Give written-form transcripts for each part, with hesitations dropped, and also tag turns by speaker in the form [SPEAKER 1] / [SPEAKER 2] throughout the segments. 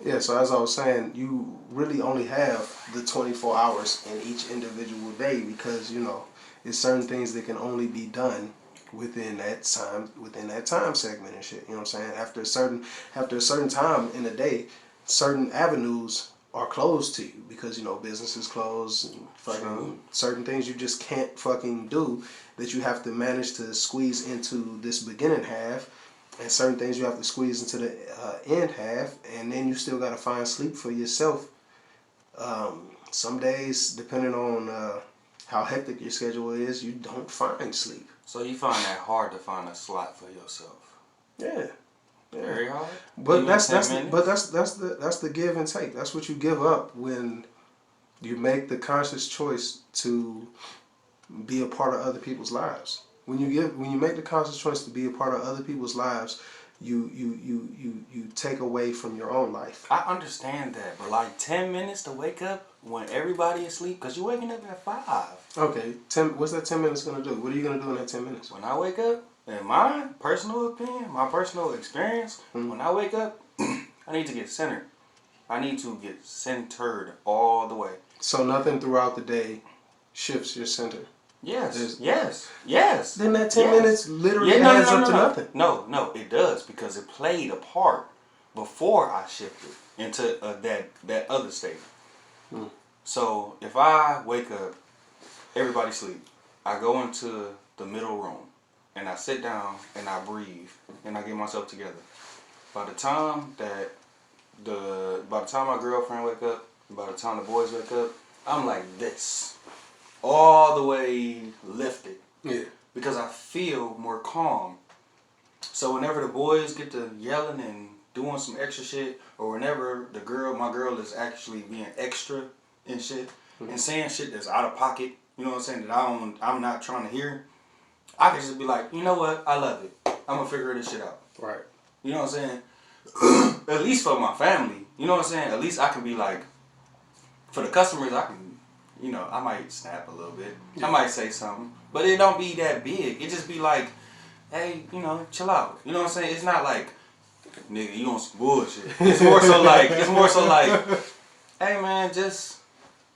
[SPEAKER 1] Yeah, so as I was saying, you really only have the 24 hours in each individual day because, it's certain things that can only be done within that time segment and shit. You know what I'm saying? After a certain time in the day, certain avenues are closed to you because, businesses close and fucking certain things you just can't fucking do that you have to manage to squeeze into this beginning half, and certain things you have to squeeze into the end half, and then you still got to find sleep for yourself. Some days, depending on how hectic your schedule is, you don't find sleep.
[SPEAKER 2] So you find that hard to find a slot for yourself?
[SPEAKER 1] Yeah. Yeah.
[SPEAKER 2] Very hard.
[SPEAKER 1] But
[SPEAKER 2] Even
[SPEAKER 1] that's
[SPEAKER 2] 10
[SPEAKER 1] that's
[SPEAKER 2] minutes?
[SPEAKER 1] but that's the give and take. That's what you give up when you make the conscious choice to be a part of other people's lives. When you make the conscious choice to be a part of other people's lives, you take away from your own life.
[SPEAKER 2] I understand that, but like 10 minutes to wake up when everybody is asleep, because you're waking up at 5.
[SPEAKER 1] Okay, what's that 10 minutes gonna do? What are you gonna do in that 10 minutes?
[SPEAKER 2] When I wake up, in my personal opinion, my personal experience, when I wake up, I need to get centered. I need to get centered all the way.
[SPEAKER 1] So nothing throughout the day shifts your center.
[SPEAKER 2] Yes.
[SPEAKER 1] Then that 10 minutes literally adds up to nothing.
[SPEAKER 2] No, it does, because it played a part before I shifted into that other state. So if I wake up, everybody sleep, I go into the middle room and I sit down and I breathe and I get myself together. By the time my girlfriend wake up, by the time the boys wake up, I'm like this, all the way lifted.
[SPEAKER 1] Yeah.
[SPEAKER 2] Because I feel more calm. So whenever the boys get to yelling and doing some extra shit, or whenever my girl is actually being extra and shit, and saying shit that's out of pocket, you know what I'm saying, that I'm not trying to hear, I can just be like, you know what, I love it. I'm gonna figure this shit out.
[SPEAKER 1] Right.
[SPEAKER 2] You know what I'm saying? At least for my family. You know what I'm saying? At least I can be like, for the customers, I can, I might snap a little bit. Yeah. I might say something. But it don't be that big. It just be like, hey, chill out. You know what I'm saying? It's not like, nigga, you on some bullshit. It's more so like, hey man, just,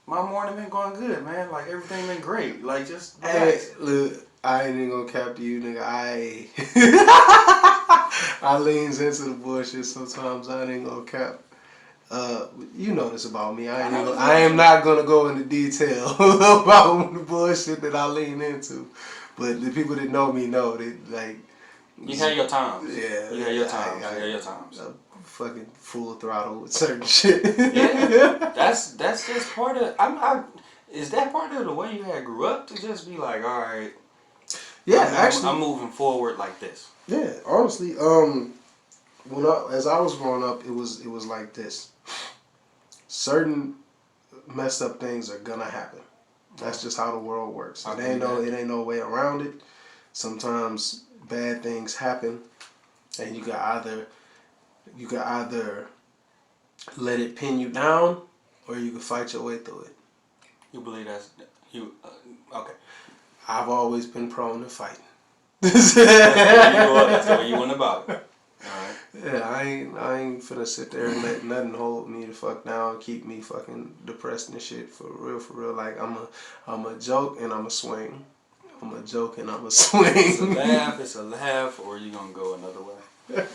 [SPEAKER 2] my morning been going good, man. Like, everything been great. Like, just relax.
[SPEAKER 1] Hey, look, I ain't even gonna cap to you, nigga. I leans into the bullshit sometimes. I ain't gonna cap. You know this about me. I am not gonna go into detail about the bullshit that I lean into. But the people that know me know that, like,
[SPEAKER 2] you had your times.
[SPEAKER 1] Yeah.
[SPEAKER 2] You had your times. You had your times.
[SPEAKER 1] Fucking full throttle with certain shit.
[SPEAKER 2] Yeah. That's just part of. Is that part of the way you had grew up, to just be like, all right.
[SPEAKER 1] Yeah,
[SPEAKER 2] I'm moving forward like this.
[SPEAKER 1] Yeah, honestly, as I was growing up, it was like this. Certain messed up things are gonna happen. That's just how the world works. It ain't no way around it. Sometimes bad things happen, and you can either let it pin you down, or you can fight your way through it.
[SPEAKER 2] You believe that's you? Okay.
[SPEAKER 1] I've always been prone to fighting.
[SPEAKER 2] That's the way you went about it. Alright.
[SPEAKER 1] Yeah, I ain't finna sit there and let nothing hold me the fuck down, keep me fucking depressed and shit. For real. Like, I'm a joke and I'm a swing. I'm a joke and I'm a swing.
[SPEAKER 2] It's a laugh, or you gonna go another way.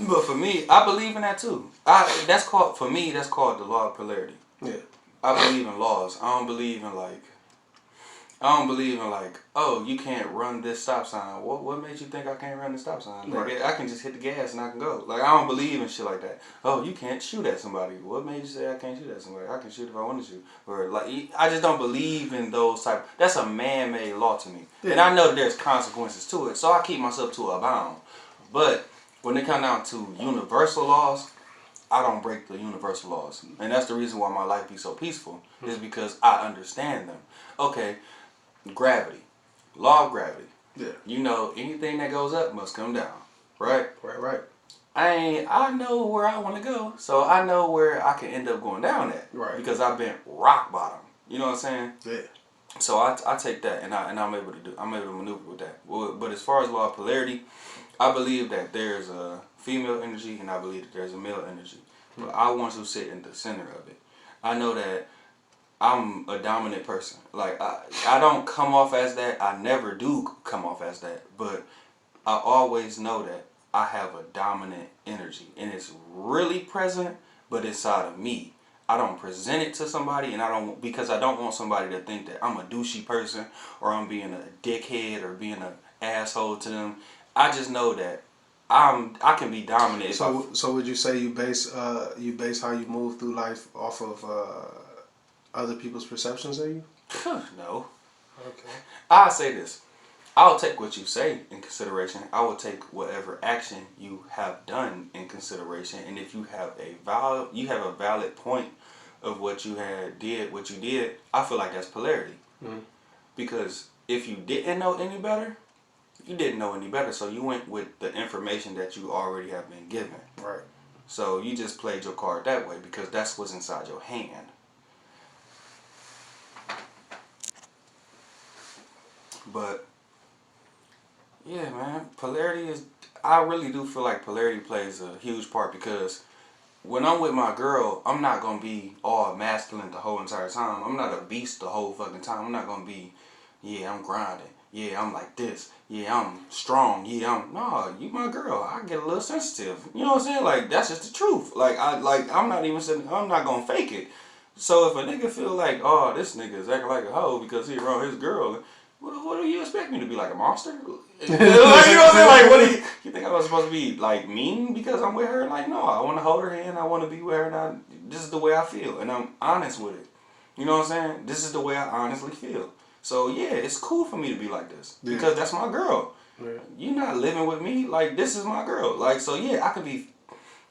[SPEAKER 2] But for me, I believe in that too. That's called the law of polarity.
[SPEAKER 1] Yeah.
[SPEAKER 2] I believe in laws. I don't believe in oh, you can't run this stop sign. What made you think I can't run the stop sign? Like, right. I can just hit the gas and I can go. Like, I don't believe in shit like that. Oh, you can't shoot at somebody. What made you say I can't shoot at somebody? I can shoot if I want to shoot. Or like, I just don't believe in those type. That's a man-made law to me, yeah. And I know that there's consequences to it. So I keep myself to a bound. But when it comes down to universal laws, I don't break the universal laws, and that's the reason why my life be so peaceful. Is because I understand them. Okay. Gravity. Law of gravity. Yeah. Anything that goes up must come down. Right?
[SPEAKER 1] Right.
[SPEAKER 2] I know where I want to go, so I know where I can end up going down at.
[SPEAKER 1] Right.
[SPEAKER 2] Because I've been rock bottom. You know what I'm saying?
[SPEAKER 1] Yeah.
[SPEAKER 2] So I take that and I'm able to maneuver with that. But as far as law of polarity, I believe that there's a female energy and I believe that there's a male energy. but I want to sit in the center of it. I know that I'm a dominant person. Like, I don't come off as that. I never do come off as that. But I always know that I have a dominant energy. And it's really present, but inside of me. I don't present it to somebody, and because I don't want somebody to think that I'm a douchey person or I'm being a dickhead or being an asshole to them. I just know that I can be dominant.
[SPEAKER 1] So would you say you base how you move through life off of other people's perceptions of you?
[SPEAKER 2] No.
[SPEAKER 1] Okay.
[SPEAKER 2] I'll say this. I'll take what you say in consideration. I will take whatever action you have done in consideration. And if you have a valid point of what you did, I feel like that's polarity.
[SPEAKER 1] Mm-hmm.
[SPEAKER 2] Because if you didn't know any better, you didn't know any better. So you went with the information that you already have been given.
[SPEAKER 1] Right.
[SPEAKER 2] So you just played your card that way because that's what's inside your hand. But yeah, man, I really do feel like polarity plays a huge part because when I'm with my girl, I'm not going to be all masculine the whole entire time. I'm not a beast the whole fucking time. I'm not going to be, yeah, I'm grinding. Yeah, I'm like this. Yeah, I'm strong. Yeah, no, you my girl. I get a little sensitive. You know what I'm saying? Like, that's just the truth. I'm not going to fake it. So if a nigga feel like, oh, this nigga is acting like a hoe because he around his girl, what do you expect me to be, like a monster? Like, you know what I'm saying? Like, what do you think I was supposed to be, like, mean because I'm with her? Like, no, I want to hold her hand. I want to be with her. And this is the way I feel. And I'm honest with it. You know what I'm saying? This is the way I honestly feel. So, yeah, it's cool for me to be like this. Yeah. Because that's my girl. Yeah. You're not living with me. Like, this is my girl. Like, so, yeah, I could be,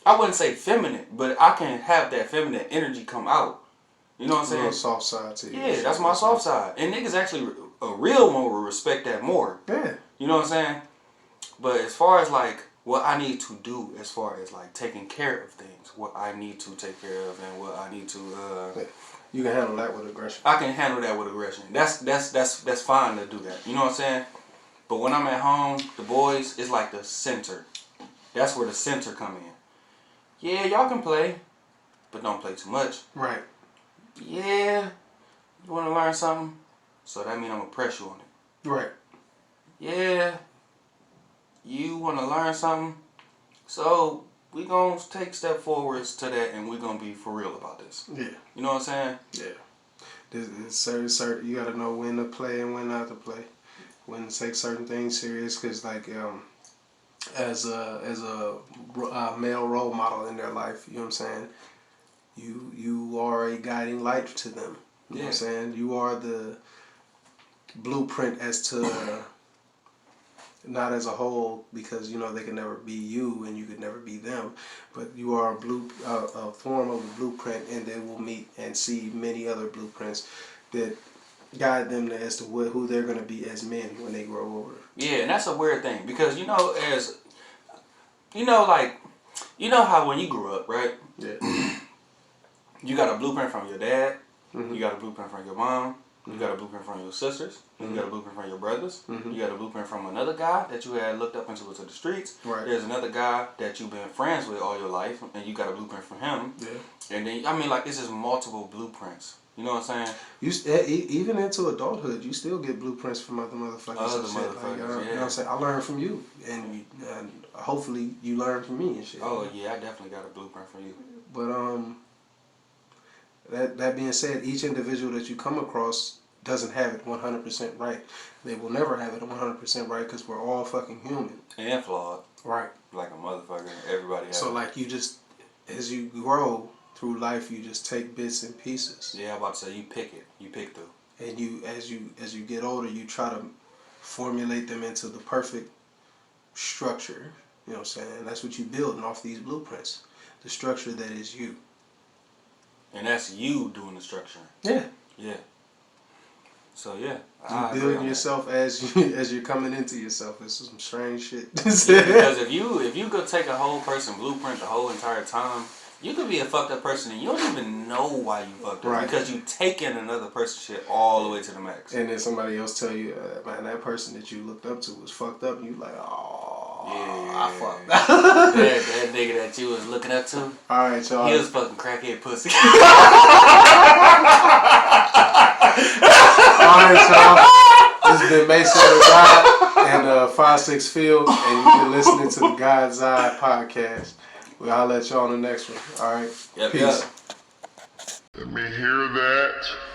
[SPEAKER 2] I wouldn't say feminine, but I can have that feminine energy come out. You know what I'm saying?
[SPEAKER 1] A little soft side to you.
[SPEAKER 2] Yeah, that's my soft side. And niggas actually, a real one will respect that more.
[SPEAKER 1] Yeah.
[SPEAKER 2] You know what I'm saying? But as far as like what I need to do, as far as like taking care of things, what I need to take care of, and what I need to.
[SPEAKER 1] You can handle that with aggression.
[SPEAKER 2] I can handle that with aggression. That's fine to do that. You know what I'm saying? But when I'm at home, the boys is like the center. That's where the center come in. Yeah, y'all can play, but don't play too much.
[SPEAKER 1] Right.
[SPEAKER 2] Yeah, you want to learn something? So that means I'm going to press you on it.
[SPEAKER 1] Right.
[SPEAKER 2] Yeah, you want to learn something? So we going to take step forwards to that and we're going to be for real about this. Yeah. You know what I'm saying?
[SPEAKER 1] Yeah. Certain, you got to know when to play and when not to play. When to take certain things serious because like as a male role model in their life, you know what I'm saying? You are a guiding light to them. You know what I'm saying? You are the blueprint as to, not as a whole, because, you know, they can never be you and you could never be them, but you are a form of a blueprint, and they will meet and see many other blueprints that guide them as to who they're going to be as men when they grow older.
[SPEAKER 2] Yeah, and that's a weird thing because, you know, you know how when you grew up, right? Yeah. You got a blueprint from your dad. Mm-hmm. You got a blueprint from your mom. Mm-hmm. You got a blueprint from your sisters. Mm-hmm. You got a blueprint from your brothers. Mm-hmm. You got a blueprint from another guy that you had looked up into the streets. Right. There's another guy that you've been friends with all your life, and you got a blueprint from him. Yeah. And then, I mean, like, it's just multiple blueprints. You know what I'm saying?
[SPEAKER 1] Even into adulthood, you still get blueprints from other motherfuckers.
[SPEAKER 2] Other motherfuckers,
[SPEAKER 1] like, you know what I'm saying? I learned from you, and hopefully you learn from me and shit.
[SPEAKER 2] Oh, yeah, I definitely got a blueprint from you.
[SPEAKER 1] But, that being said, each individual that you come across doesn't have it 100% right. They will never have it 100% right because we're all fucking human.
[SPEAKER 2] And flawed.
[SPEAKER 1] Right.
[SPEAKER 2] Like a motherfucker. Everybody has
[SPEAKER 1] So, like, you just, as you grow through life, you just take bits and pieces.
[SPEAKER 2] Yeah, I'm about to say, you pick it. You pick through.
[SPEAKER 1] And as you get older, you try to formulate them into the perfect structure. You know what I'm saying? That's what you're building off these blueprints. The structure that is you.
[SPEAKER 2] And that's you doing the structuring. Yeah. Yeah. So yeah,
[SPEAKER 1] you building yourself as you're coming into yourself. This is some strange shit.
[SPEAKER 2] Yeah, because if you could take a whole person blueprint the whole entire time, you could be a fucked up person and you don't even know why you fucked up. Right. Because you taking another person's shit all the way to the max.
[SPEAKER 1] And then somebody else tell you, man, that person that you looked up to was fucked up, and you like, oh. I fucked.
[SPEAKER 2] that nigga that you was looking up to.
[SPEAKER 1] All right, y'all.
[SPEAKER 2] He was fucking crackhead pussy.
[SPEAKER 1] Alright, y'all. This has been MacioTheGod and 5-6 Field, and you've been listening to the God's Eye podcast. We'll holler at y'all on the next one. Alright.
[SPEAKER 2] Yep,
[SPEAKER 1] Peace.
[SPEAKER 2] yep.
[SPEAKER 3] Let me hear that.